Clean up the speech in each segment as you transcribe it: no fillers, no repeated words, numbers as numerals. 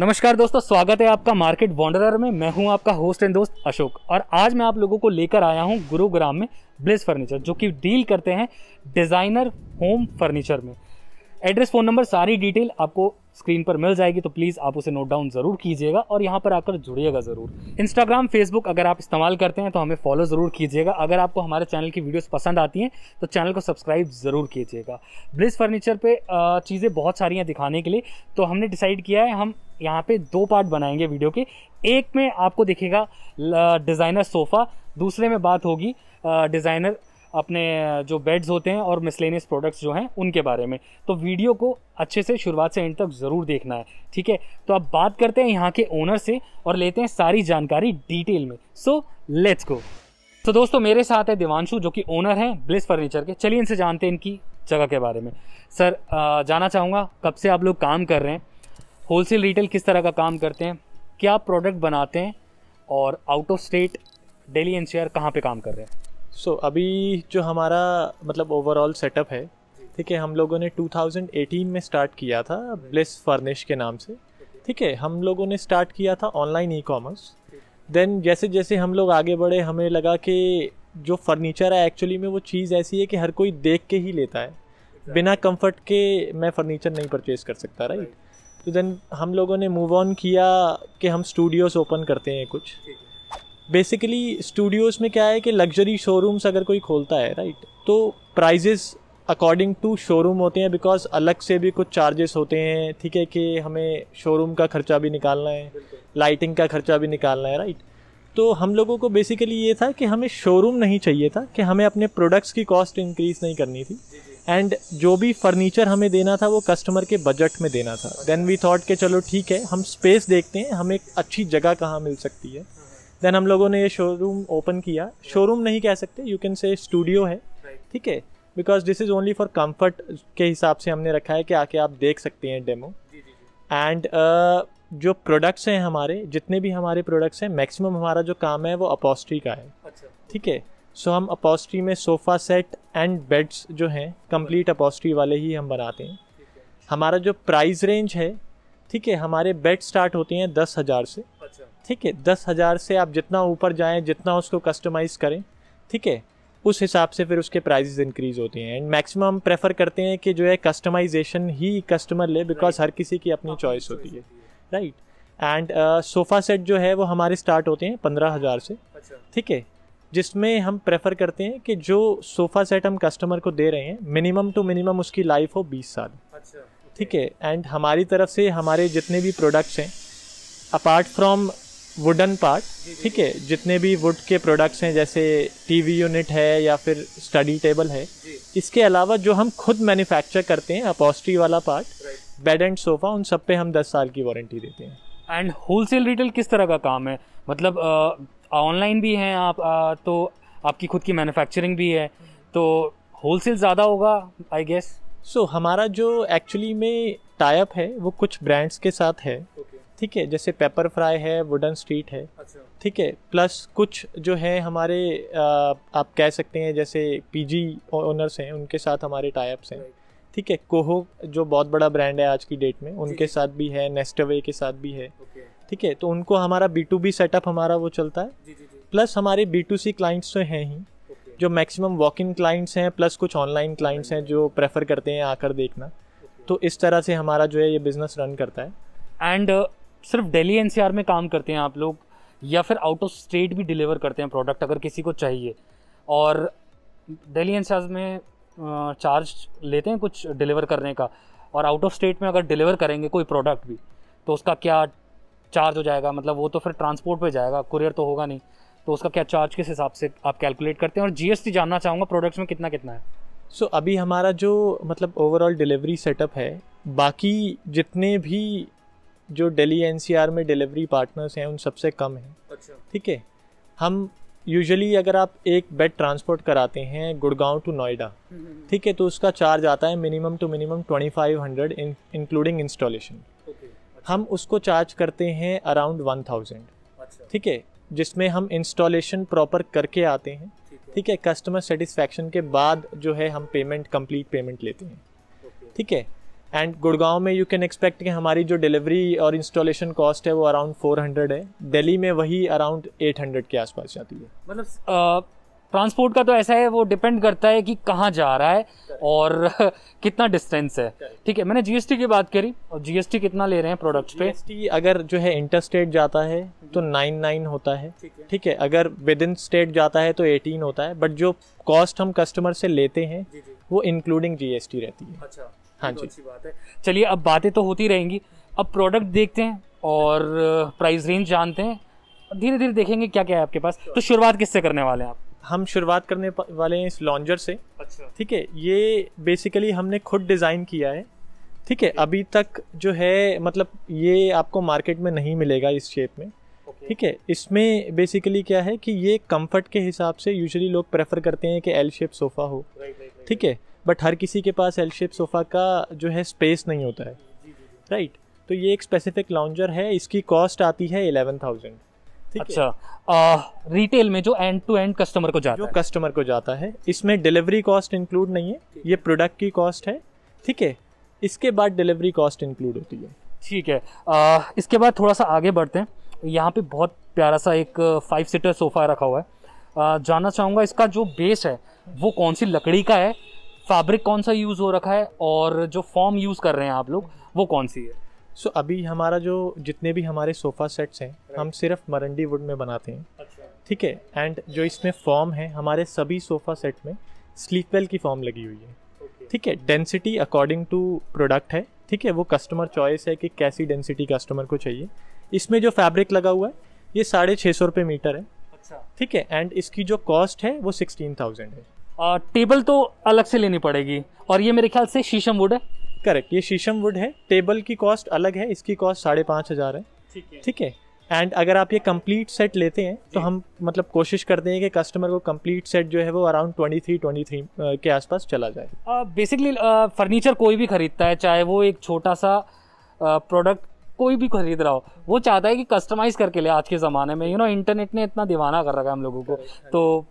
नमस्कार दोस्तों, स्वागत है आपका मार्केट वॉन्डरर में। मैं हूं आपका होस्ट एंड दोस्त अशोक और आज मैं आप लोगों को लेकर आया हूं गुरुग्राम में ब्लिस फर्नीचर, जो कि डील करते हैं डिज़ाइनर होम फर्नीचर में। एड्रेस, फ़ोन नंबर, सारी डिटेल आपको स्क्रीन पर मिल जाएगी, तो प्लीज़ आप उसे नोट डाउन ज़रूर कीजिएगा और यहाँ पर आकर जुड़िएगा ज़रूर। इंस्टाग्राम, फेसबुक अगर आप इस्तेमाल करते हैं तो हमें फॉलो ज़रूर कीजिएगा। अगर आपको हमारे चैनल की वीडियोस पसंद आती हैं तो चैनल को सब्सक्राइब ज़रूर कीजिएगा। ब्लिस फर्नीचर पे चीज़ें बहुत सारी हैं दिखाने के लिए, तो हमने डिसाइड किया है हम यहाँ पे 2 पार्ट बनाएंगे वीडियो के। एक में आपको दिखेगा डिज़ाइनर सोफ़ा, दूसरे में बात होगी डिज़ाइनर अपने जो बेड्स होते हैं और मिसलेनियस प्रोडक्ट्स जो हैं उनके बारे में। तो वीडियो को अच्छे से शुरुआत से एंड तक ज़रूर देखना है, ठीक है। तो अब बात करते हैं यहाँ के ओनर से और लेते हैं सारी जानकारी डिटेल में। So let's go. तो दोस्तों, मेरे साथ है देवांशु, जो कि ओनर हैं ब्लिस फर्नीचर के। चलिए इनसे जानते हैं इनकी जगह के बारे में। सर, जानना चाहूँगा कब से आप लोग काम कर रहे हैं, होलसेल रिटेल किस तरह का काम करते हैं, क्या प्रोडक्ट बनाते हैं, और out of state Delhi NCR कहाँ पे काम कर रहे हैं। अभी जो हमारा मतलब ओवरऑल सेटअप है, ठीक है, हम लोगों ने 2018 में स्टार्ट किया था ब्लिस फर्निश के नाम से। ठीक है, हम लोगों ने स्टार्ट किया था ऑनलाइन ई कॉमर्स। देन जैसे जैसे हम लोग आगे बढ़े, हमें लगा कि जो फर्नीचर है एक्चुअली में वो चीज़ ऐसी है कि हर कोई देख के ही लेता है, बिना कंफर्ट के मैं फर्नीचर नहीं परचेज़ कर सकता, राइट। तो देन हम लोगों ने मूव ऑन किया कि हम स्टूडियोज़ ओपन करते हैं कुछ। बेसिकली स्टूडियोज़ में क्या है कि लग्जरी शोरूम्स अगर कोई खोलता है, राइट, तो प्राइजेस अकॉर्डिंग टू शोरूम होते हैं, बिकॉज अलग से भी कुछ चार्जेस होते हैं, ठीक है, कि हमें शोरूम का खर्चा भी निकालना है, लाइटिंग का खर्चा भी निकालना है, राइट। तो हम लोगों को बेसिकली ये था कि हमें शोरूम नहीं चाहिए था, कि हमें अपने प्रोडक्ट्स की कॉस्ट इंक्रीज़ नहीं करनी थी, एंड जो भी फर्नीचर हमें देना था वो कस्टमर के बजट में देना था। देन वी थॉट कि चलो ठीक है, हम स्पेस देखते हैं, हमें एक अच्छी जगह कहाँ मिल सकती है। देन हम लोगों ने ये शोरूम ओपन किया। शोरूम नहीं कह सकते, यू कैन से स्टूडियो है, ठीक है, because this is only for comfort के हिसाब से हमने रखा है कि आके आप देख सकते हैं डेमो। एंड जो प्रोडक्ट्स हैं हमारे, जितने भी हमारे प्रोडक्ट्स हैं, मैक्सिमम हमारा जो काम है वो अपॉस्ट्री का है, ठीक है। सो हम अपॉस्ट्री में सोफ़ा सेट एंड बेड्स जो हैं कंप्लीट अपॉस्ट्री वाले ही हम बनाते हैं। हमारा जो प्राइस रेंज है, ठीक है, हमारे बेड स्टार्ट होते हैं 10,000 से, ठीक है। 10,000 से आप जितना ऊपर जाएं, जितना उसको कस्टमाइज़ करें, ठीक है, उस हिसाब से फिर उसके प्राइसेस इंक्रीज़ होते हैं। एंड मैक्सिमम प्रेफर करते हैं कि जो है कस्टमाइजेशन ही कस्टमर ले, बिकॉज हर किसी की अपनी चॉइस होती है, राइट। एंड सोफ़ा सेट जो है वो हमारे स्टार्ट होते हैं 15,000 से, ठीक है, जिसमें हम प्रेफर करते हैं कि जो सोफ़ा सेट हम कस्टमर को दे रहे हैं, मिनिमम टू मिनिमम उसकी लाइफ हो 20 साल, ठीक है। एंड हमारी तरफ से हमारे जितने भी प्रोडक्ट्स हैं, अपार्ट फ्रॉम वुडन पार्ट, ठीक है, जितने भी वुड के प्रोडक्ट्स हैं, जैसे टीवी यूनिट है या फिर स्टडी टेबल है, इसके अलावा जो हम खुद मैन्युफैक्चर करते हैं अपॉस्ट्री वाला पार्ट, बेड एंड सोफ़ा, उन सब पे हम 10 साल की वारंटी देते हैं। एंड होलसेल रिटेल किस तरह का काम है, मतलब ऑनलाइन भी हैं आप, तो आपकी खुद की मैन्युफैक्चरिंग भी है, तो होलसेल ज़्यादा होगा आई गेस। सो हमारा जो एक्चुअली में टाइप है वो कुछ ब्रांड्स के साथ है, ठीक है, जैसे पेपर फ्राई है, वुडन स्ट्रीट है, ठीक है, प्लस कुछ जो है हमारे आप कह सकते हैं जैसे पीजी ओनर्स हैं, उनके साथ हमारे टाइप्स हैं, ठीक है। कोहो जो बहुत बड़ा ब्रांड है आज की डेट में, उनके साथ भी है, नेस्टवे के साथ भी है, ठीक है। तो उनको हमारा B2B सेटअप हमारा वो चलता है, प्लस हमारे B2C क्लाइंट्स तो हैं ही, जो मैक्सिमम वॉक इन क्लाइंट्स हैं, प्लस कुछ ऑनलाइन क्लाइंट्स हैं जो प्रेफर करते हैं आकर देखना। तो इस तरह से हमारा जो है ये बिज़नेस रन करता है। एंड सिर्फ दिल्ली एनसीआर में काम करते हैं आप लोग, या फिर आउट ऑफ स्टेट भी डिलीवर करते हैं प्रोडक्ट अगर किसी को चाहिए, और दिल्ली एनसीआर में चार्ज लेते हैं कुछ डिलीवर करने का, और आउट ऑफ स्टेट में अगर डिलीवर करेंगे कोई प्रोडक्ट भी तो उसका क्या चार्ज हो जाएगा, मतलब वो तो फिर ट्रांसपोर्ट पे जाएगा, कुरियर तो होगा नहीं, तो उसका क्या चार्ज किस हिसाब से आप कैलकुलेट करते हैं, और जीएसटी जानना चाहूँगा प्रोडक्ट्स में कितना कितना है। सो अभी हमारा जो मतलब ओवरऑल डिलीवरी सेटअप है, बाकी जितने भी जो दिल्ली एनसीआर में डिलीवरी पार्टनर्स हैं उन सबसे कम है, ठीक है। हम यूजुअली अगर आप एक बेड ट्रांसपोर्ट कराते हैं गुड़गांव टू नोएडा, ठीक है, तो उसका चार्ज आता है minimum to minimum 2500 including installation. हम उसको चार्ज करते हैं अराउंड 1000, ठीक है, जिसमें हम इंस्टॉलेशन प्रॉपर करके आते हैं, ठीक है। कस्टमर सेटिस्फैक्शन के बाद जो है हम पेमेंट कंप्लीट पेमेंट लेते हैं, ठीक है। एंड गुड़गांव में यू कैन एक्सपेक्ट कि हमारी जो डिलीवरी और इंस्टॉलेशन कॉस्ट है वो अराउंड 400 है, दिल्ली में वही अराउंड 800 के आसपास जाती है। मतलब ट्रांसपोर्ट का तो ऐसा है, वो डिपेंड करता है कि कहाँ जा रहा है और कितना डिस्टेंस है। ठीक है, मैंने जीएसटी की बात करी, और जीएसटी कितना ले रहे हैं प्रोडक्ट्स पे? जीएसटी अगर जो है इंटरस्टेट जाता है तो 99 होता है। ठीक है, अगर विद इन स्टेट जाता है तो 18 होता है, बट जो कॉस्ट हम कस्टमर से लेते हैं वो इंक्लूडिंग जीएसटी रहती है। अच्छा, हाँ जी, अच्छी बात है। चलिए, अब बातें तो होती रहेंगी, अब प्रोडक्ट देखते हैं और प्राइस रेंज जानते हैं, धीरे धीरे देखेंगे क्या क्या है आपके पास। तो शुरुआत किससे करने वाले हैं आप? हम शुरुआत करने वाले हैं इस लॉन्जर से। अच्छा, ठीक है, ये बेसिकली हमने खुद डिज़ाइन किया है। ठीक है, अभी तक जो है मतलब ये आपको मार्केट में नहीं मिलेगा इस शेप में। ठीक है, इसमें बेसिकली क्या है कि ये कंफर्ट के हिसाब से यूजुअली लोग प्रेफर करते हैं कि एल शेप सोफ़ा हो। ठीक है, बट हर किसी के पास एल शेप सोफ़ा का जो है स्पेस नहीं होता है। राइट, तो ये एक स्पेसिफिक लॉन्जर है, इसकी कॉस्ट आती है 11,000। अच्छा, रिटेल में जो एंड टू एंड कस्टमर को जाता जो है, कस्टमर को जाता है, इसमें डिलीवरी कॉस्ट इंक्लूड नहीं है, ये प्रोडक्ट की कॉस्ट है। ठीक है, इसके बाद डिलीवरी कॉस्ट इंक्लूड होती है। ठीक है। इसके बाद थोड़ा सा आगे बढ़ते हैं। यहाँ पे बहुत प्यारा सा एक 5 सीटर सोफ़ा रखा हुआ है। जानना चाहूँगा इसका जो बेस है वो कौन सी लकड़ी का है, फैब्रिक कौन सा यूज़ हो रखा है, और जो फॉर्म यूज़ कर रहे हैं आप लोग वो कौन सी है? सो अभी हमारा जो जितने भी हमारे सोफ़ा सेट्स हैं हम सिर्फ मरंडी वुड में बनाते हैं। अच्छा, ठीक है, एंड जो इसमें फॉर्म है हमारे सभी सोफ़ा सेट में स्लीपवेल की फॉर्म लगी हुई है। ठीक है, डेंसिटी अकॉर्डिंग टू प्रोडक्ट है। ठीक है, वो कस्टमर चॉइस है कि कैसी डेंसिटी कस्टमर को चाहिए। इसमें जो फैब्रिक लगा हुआ है ये 650 रुपये मीटर है। अच्छा, ठीक है, एंड इसकी जो कॉस्ट है वो 16,000 है। टेबल तो अलग से लेनी पड़ेगी, और ये मेरे ख्याल से शीशम वुड है। करेक्ट, ये शीशम वुड है। टेबल की कॉस्ट अलग है, इसकी कॉस्ट 5,500 है। ठीक है, एंड अगर आप ये कंप्लीट सेट लेते हैं तो हम मतलब कोशिश करते हैं कि कस्टमर को कंप्लीट सेट जो है वो अराउंड 23 के आसपास चला जाए। बेसिकली फर्नीचर कोई भी खरीदता है, चाहे वो एक छोटा सा प्रोडक्ट कोई भी खरीद रहा हो, वो चाहता है कि कस्टमाइज करके ले। आज के ज़माने में इंटरनेट ने इतना दीवाना कर रखा है हम लोगों को, तो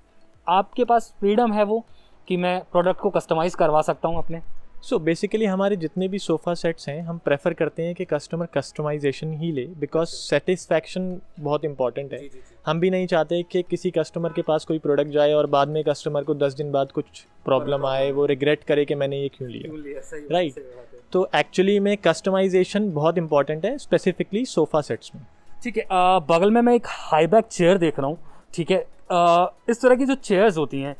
आपके पास फ्रीडम है वो कि मैं प्रोडक्ट को कस्टमाइज़ करवा सकता हूँ अपने। सो बेसिकली हमारे जितने भी सोफ़ा सेट्स हैं हम प्रेफर करते हैं कि कस्टमर कस्टमाइजेशन ही ले, बिकॉज सेटिस्फैक्शन बहुत इंपॉर्टेंट है। हम भी नहीं चाहते कि किसी कस्टमर के पास कोई प्रोडक्ट जाए और बाद में कस्टमर को 10 दिन बाद कुछ प्रॉब्लम आए, वो रिग्रेट करे कि मैंने ये क्यों लिया। राइट, तो एक्चुअली में कस्टमाइजेशन बहुत इंपॉर्टेंट है, स्पेसिफिकली सोफ़ा सेट्स में। ठीक है, बगल में मैं एक हाई बैक चेयर देख रहा हूँ। ठीक है, इस तरह की जो चेयर्स होती हैं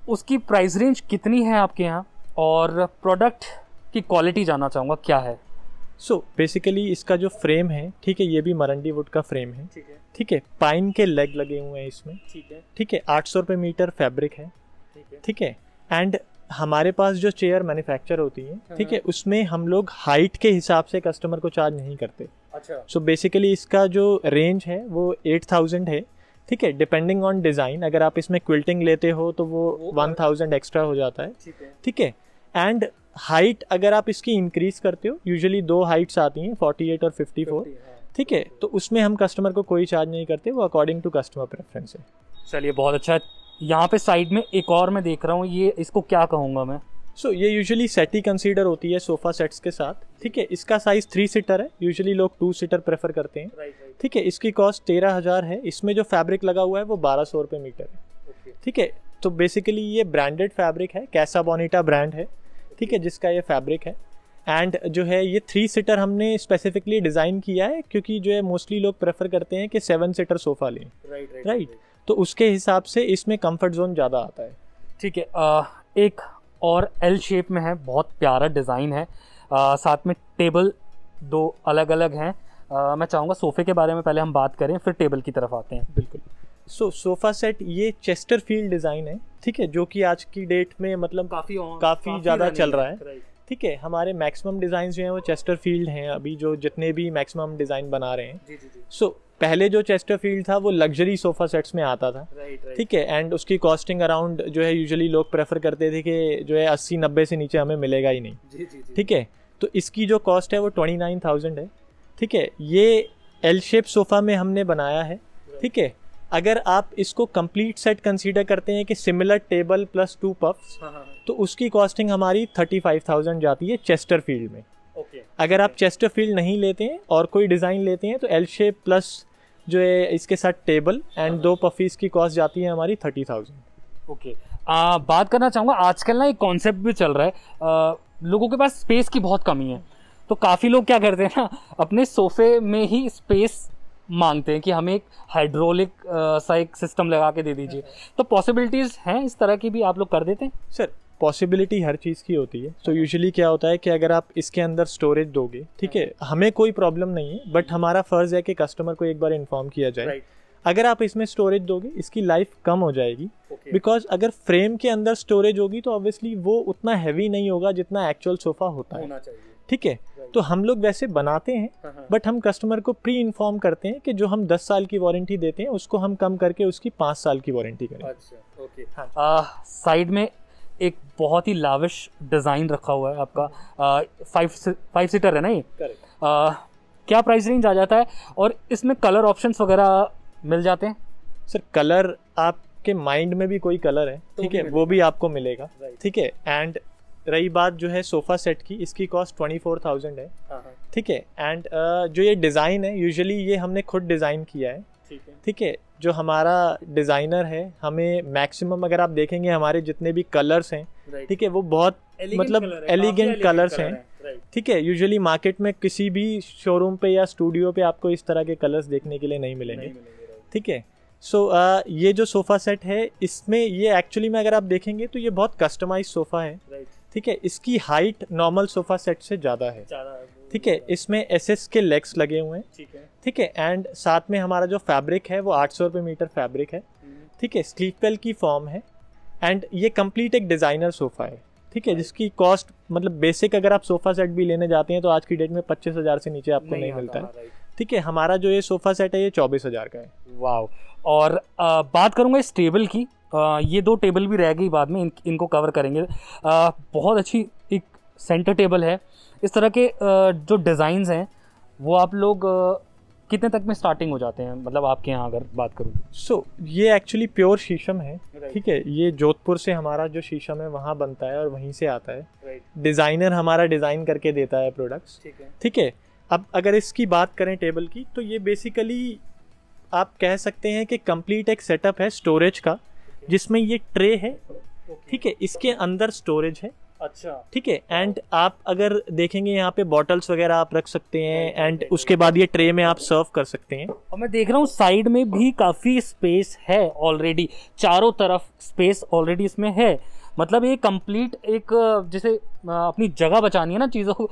उसकी प्राइस रेंज कितनी है आपके यहाँ, और प्रोडक्ट की क्वालिटी जानना चाहूँगा क्या है? सो बेसिकली इसका जो फ्रेम है, ठीक है, ये भी मरंडी वुड का फ्रेम है। ठीक है, पाइन के लेग लगे हुए हैं इसमें। ठीक है, 800 रुपये मीटर फैब्रिक है। ठीक है, एंड हमारे पास जो चेयर मैन्युफैक्चर होती है, ठीक है, उसमें हम लोग हाइट के हिसाब से कस्टमर को चार्ज नहीं करते। अच्छा, सो बेसिकली इसका जो रेंज है वो 8,000 है। ठीक है, डिपेंडिंग ऑन डिज़ाइन, अगर आप इसमें क्विल्टिंग लेते हो तो वो 1,000 एक्स्ट्रा हो जाता है। ठीक है, एंड हाइट अगर आप इसकी इंक्रीज करते हो, यूजुअली 2 हाइट्स आती हैं, 48 और 54। ठीक है, तो उसमें हम कस्टमर को कोई चार्ज नहीं करते, वो अकॉर्डिंग टू कस्टमर प्रेफरेंस है। चलिए, बहुत अच्छा है। यहाँ पे साइड में एक और मैं देख रहा हूँ, ये इसको क्या कहूँगा मैं? सो ये यूजुअली सेट ही कंसीडर होती है सोफ़ा सेट्स के साथ। ठीक है, इसका साइज़ 3 सीटर है, यूजुअली लोग 2 सीटर प्रेफर करते हैं। ठीक है, इसकी कॉस्ट 13,000 है। इसमें जो फैब्रिक लगा हुआ है वो 1,200 रुपये मीटर है। ठीक है, तो बेसिकली ये ब्रांडेड फैब्रिक है, कैसा बोनिटा ब्रांड है। ठीक है, जिसका ये फैब्रिक है, एंड जो है ये 3 सीटर हमने स्पेसिफिकली डिज़ाइन किया है क्योंकि जो है मोस्टली लोग प्रेफर करते हैं कि 7 सीटर सोफ़ा लें। राइट, तो उसके हिसाब से इसमें कंफर्ट जोन ज़्यादा आता है। ठीक है, एक और एल शेप में है, बहुत प्यारा डिज़ाइन है। साथ में टेबल 2 अलग अलग हैं। मैं चाहूँगा सोफ़े के बारे में पहले हम बात करें, फिर टेबल की तरफ आते हैं। बिल्कुल। सोफ़ा सेट ये चेस्टरफील्ड डिज़ाइन है। ठीक है, जो कि आज की डेट में मतलब काफ़ी ज़्यादा चल रहा है। ठीक है, हमारे मैक्सिमम डिज़ाइन जो हैं वो चेस्टरफील्ड हैं अभी, जो जितने भी मैक्सिमम डिज़ाइन बना रहे हैं। सो पहले जो चेस्टरफील्ड था वो लग्जरी सोफ़ा सेट्स में आता था। ठीक है, एंड उसकी कॉस्टिंग अराउंड जो है यूजुअली लोग प्रेफर करते थे कि जो है 80-90 से नीचे हमें मिलेगा ही नहीं। ठीक है, तो इसकी जो कॉस्ट है वो 29,000 है। ठीक है, ये एल शेप सोफ़ा में हमने बनाया है। ठीक है, अगर आप इसको कंप्लीट सेट कंसीडर करते हैं कि सिमिलर टेबल प्लस 2 पफ्स, तो उसकी कॉस्टिंग हमारी 35,000 जाती है चेस्टर फील्ड में। अगर आप चेस्टर फील्ड नहीं लेते हैं और कोई डिज़ाइन लेते हैं तो एल शेप प्लस जो है इसके साथ टेबल एंड 2 पफीज की कॉस्ट जाती है हमारी 30,000। ओके, बात करना चाहूँगा, आजकल ना एक कॉन्सेप्ट भी चल रहा है, लोगों के पास स्पेस की बहुत कमी है, तो काफ़ी लोग क्या करते हैं ना, अपने सोफे में ही स्पेस मांगते हैं कि हमें एक हाइड्रोलिक सा एक सिस्टम लगा के दे दीजिए। तो पॉसिबिलिटीज़ हैं इस तरह की भी, आप लोग कर देते हैं? सर पॉसिबिलिटी हर चीज़ की होती है। तो यूजुअली क्या होता है कि अगर आप इसके अंदर स्टोरेज दोगे, ठीक है, हमें कोई प्रॉब्लम नहीं है, बट हमारा फ़र्ज़ है कि कस्टमर को एक बार इन्फॉर्म किया जाए। अगर आप इसमें स्टोरेज दोगे इसकी लाइफ कम हो जाएगी, बिकॉज अगर फ्रेम के अंदर स्टोरेज होगी तो ऑब्वियसली वो उतना हैवी नहीं होगा जितना एक्चुअल सोफ़ा होता है, ठीक है। तो हम लोग वैसे बनाते हैं, बट हम कस्टमर को प्री इन्फॉर्म करते हैं कि जो हम 10 साल की वारंटी देते हैं उसको हम कम करके उसकी 5 साल की वारंटी करें। अच्छा, ओके। साइड में एक बहुत ही लाविश डिज़ाइन रखा हुआ है आपका, 5 सीटर है ना ये? क्या प्राइस रेंज आ जाता है और इसमें कलर ऑप्शंस वगैरह मिल जाते हैं? सर कलर आपके माइंड में भी कोई कलर है, ठीक है, वो भी आपको मिलेगा, ठीक है। एंड रही बात जो है सोफ़ा सेट की, इसकी कॉस्ट 24,000 है, ठीक है। एंड जो ये डिज़ाइन है यूजुअली ये हमने खुद डिज़ाइन किया है, ठीक है। जो हमारा डिज़ाइनर है, हमें मैक्सिमम अगर आप देखेंगे हमारे जितने भी कलर्स हैं, ठीक है, वो बहुत मतलब एलिगेंट कलर्स हैं, ठीक है। यूजुअली मार्केट में किसी भी शोरूम पे या स्टूडियो पे आपको इस तरह के कलर्स देखने के लिए नहीं मिलेंगे, ठीक है। सो ये जो सोफ़ा सेट है इसमें ये एक्चुअली में अगर आप देखेंगे तो ये बहुत कस्टमाइज सोफ़ा है, ठीक है। इसकी हाइट नॉर्मल सोफ़ा सेट से ज़्यादा है, ठीक है। इसमें एसएस के लेग्स लगे हुए हैं, ठीक है। एंड साथ में हमारा जो फैब्रिक है वो 800 रुपये मीटर फैब्रिक है, ठीक है। स्लीप वेल की फॉर्म है एंड ये कंप्लीट एक डिज़ाइनर सोफ़ा है, ठीक है, जिसकी कॉस्ट मतलब बेसिक अगर आप सोफ़ा सेट भी लेने जाते हैं तो आज की डेट में 25,000 से नीचे आपको नहीं मिलता है, ठीक है। हमारा जो ये सोफ़ा सेट है ये 24,000 का है। वाह। और बात करूँगा इस टेबल की, ये 2 टेबल भी रह गई बाद में, इनको कवर करेंगे। बहुत अच्छी एक सेंटर टेबल है। इस तरह के जो डिज़ाइंस हैं वो आप लोग कितने तक में स्टार्टिंग हो जाते हैं, मतलब आपके यहाँ अगर बात करूँ? सो ये एक्चुअली प्योर शीशम है, ठीक है। ये जोधपुर से हमारा जो शीशम है वहाँ बनता है और वहीं से आता है। डिज़ाइनर हमारा डिज़ाइन करके देता है प्रोडक्ट्स, ठीक है। अब अगर इसकी बात करें टेबल की, तो ये बेसिकली आप कह सकते हैं कि कंप्लीट एक सेटअप है स्टोरेज का, जिसमें ये ट्रे है, ठीक है, इसके अंदर स्टोरेज है, अच्छा, ठीक है। एंड आप अगर देखेंगे यहाँ पे बॉटल्स वगैरह आप रख सकते हैं एंड उसके बाद ये ट्रे में आप सर्व कर सकते हैं। और मैं देख रहा हूँ साइड में भी काफ़ी स्पेस है ऑलरेडी, चारों तरफ स्पेस ऑलरेडी इसमें है, मतलब ये कंप्लीट एक जैसे अपनी जगह बचानी है ना चीज़ों को,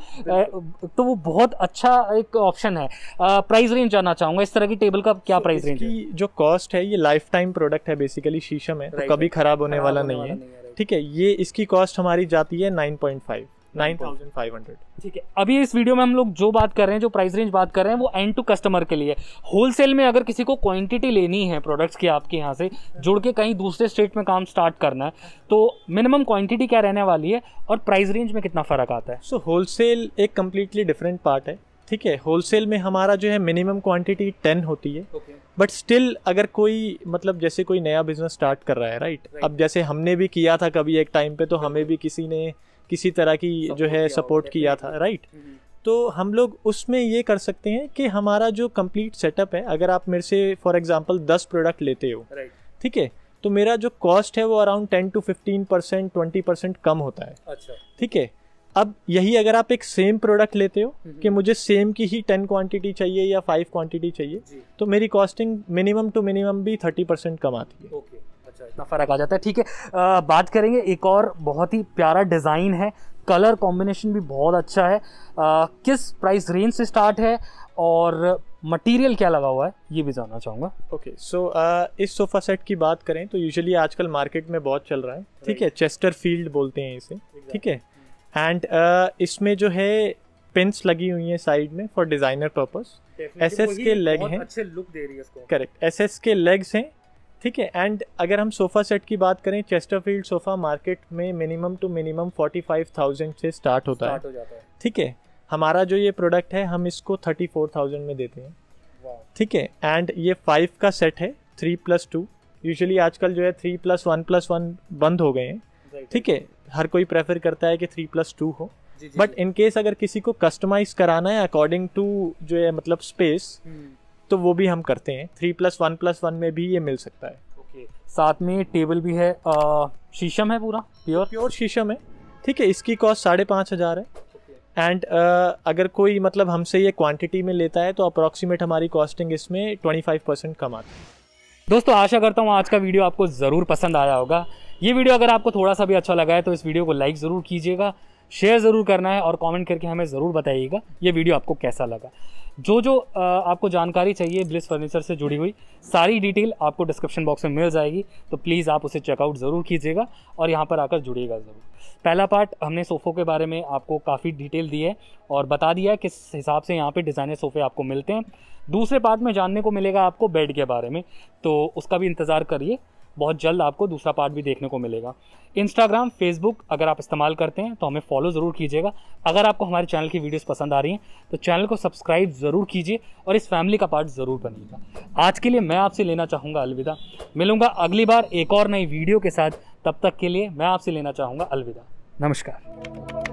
तो वो बहुत अच्छा एक ऑप्शन है। प्राइस रेंज जानना चाहूँगा, इस तरह की टेबल का क्या प्राइस रेंज है? जो कॉस्ट है ये लाइफ टाइम प्रोडक्ट है, बेसिकली शीशम है तो कभी खराब होने वाला नहीं है, ठीक है। ये इसकी कॉस्ट हमारी जाती है 9,500। ठीक है। अभी इस वीडियो में हम लोग जो बात कर रहे हैं, जो प्राइस रेंज बात कर रहे हैं, वो एंड टू कस्टमर के लिए। होलसेल में अगर किसी को क्वांटिटी लेनी है प्रोडक्ट्स की आपके यहाँ से जुड़ के कहीं दूसरे स्टेट में काम स्टार्ट करना है, तो मिनिमम क्वांटिटी क्या रहने वाली है और प्राइस रेंज में कितना फ़र्क आता है? सो होलसेल एक कम्प्लीटली डिफरेंट पार्ट है, ठीक है। होलसेल में हमारा जो है मिनिमम क्वांटिटी 10 होती है, बट स्टिल अगर कोई मतलब जैसे कोई नया बिजनेस स्टार्ट कर रहा है, राइट, अब जैसे हमने भी किया था कभी एक टाइम पे, तो हमें भी किसी ने किसी तरह की जो है सपोर्ट किया था, राइट। तो हम लोग उसमें ये कर सकते हैं कि हमारा जो कंप्लीट सेटअप है, अगर आप मेरे से फॉर एग्जांपल 10 प्रोडक्ट लेते हो, ठीक है, तो मेरा जो कॉस्ट है वो अराउंड 10 to 15%, 20% कम होता है, अच्छा, ठीक है। अब यही अगर आप एक सेम प्रोडक्ट लेते हो कि मुझे सेम की ही 10 क्वांटिटी चाहिए या 5 क्वांटिटी चाहिए, तो मेरी कॉस्टिंग मिनिमम टू मिनिमम भी 30% कम आती है। ओके, अच्छा, इतना फ़र्क आ जाता है, ठीक है। बात करेंगे, एक और बहुत ही प्यारा डिज़ाइन है, कलर कॉम्बिनेशन भी बहुत अच्छा है। किस प्राइस रेंज से स्टार्ट है और मटेरियल क्या लगा हुआ है, ये भी जानना चाहूँगा। ओके, सो इस सोफ़ा सेट की बात करें तो यूजुअली आजकल मार्केट में बहुत चल रहा है, ठीक है, चेस्टर फील्ड बोलते हैं इसे, ठीक है। एंड इसमें जो है पिन्स लगी हुई हैं साइड में फॉर डिज़ाइनर पर्पस। एसएस के लेग हैं, अच्छे लुक दे रही है इसको, करेक्ट, एसएस के लेग्स हैं, ठीक है। एंड अगर हम सोफ़ा सेट की बात करें, चेस्टरफील्ड सोफ़ा मार्केट में मिनिमम टू मिनिमम 45,000 से स्टार्ट होता है, ठीक है। हमारा जो ये प्रोडक्ट है हम इसको 34,000 में देते हैं, ठीक है। एंड ये 5 का सेट है, 3+2, यूजुअली आजकल जो है 3+1+1 बंद हो गए हैं, ठीक है। हर कोई प्रेफर करता है कि 3+2 हो, बट इन केस अगर किसी को कस्टमाइज कराना है अकॉर्डिंग टू जो है मतलब स्पेस, तो वो भी हम करते हैं। 3+1+1 में भी ये मिल सकता है। साथ में टेबल भी है, शीशम है, पूरा प्योर शीशम है, ठीक है। इसकी कॉस्ट 5,500 है। एंड अगर कोई मतलब हमसे ये क्वांटिटी में लेता है तो अप्रॉक्सीमेट हमारी कॉस्टिंग इसमें 25% कम आती है। दोस्तों आशा करता हूँ आज का वीडियो आपको ज़रूर पसंद आया होगा। ये वीडियो अगर आपको थोड़ा सा भी अच्छा लगा है तो इस वीडियो को लाइक ज़रूर कीजिएगा, शेयर ज़रूर करना है और कमेंट करके हमें ज़रूर बताइएगा ये वीडियो आपको कैसा लगा। जो आपको जानकारी चाहिए ब्लिस फर्नीचर से जुड़ी हुई सारी डिटेल आपको डिस्क्रिप्शन बॉक्स में मिल जाएगी, तो प्लीज़ आप उसे चेकआउट ज़रूर कीजिएगा और यहाँ पर आकर जुड़िएगा ज़रूर। पहला पार्ट हमने सोफ़ों के बारे में आपको काफ़ी डिटेल दी है और बता दिया है किस हिसाब से यहाँ पे डिज़ाइनर सोफ़े आपको मिलते हैं। दूसरे पार्ट में जानने को मिलेगा आपको बेड के बारे में, तो उसका भी इंतज़ार करिए, बहुत जल्द आपको दूसरा पार्ट भी देखने को मिलेगा। इंस्टाग्राम, फेसबुक अगर आप इस्तेमाल करते हैं तो हमें फॉलो ज़रूर कीजिएगा। अगर आपको हमारे चैनल की वीडियोस पसंद आ रही हैं तो चैनल को सब्सक्राइब ज़रूर कीजिए और इस फैमिली का पार्ट ज़रूर बनिएगा। आज के लिए मैं आपसे लेना चाहूँगा अलविदा। मिलूंगा अगली बार एक और नई वीडियो के साथ, तब तक के लिए मैं आपसे लेना चाहूँगा अलविदा। नमस्कार।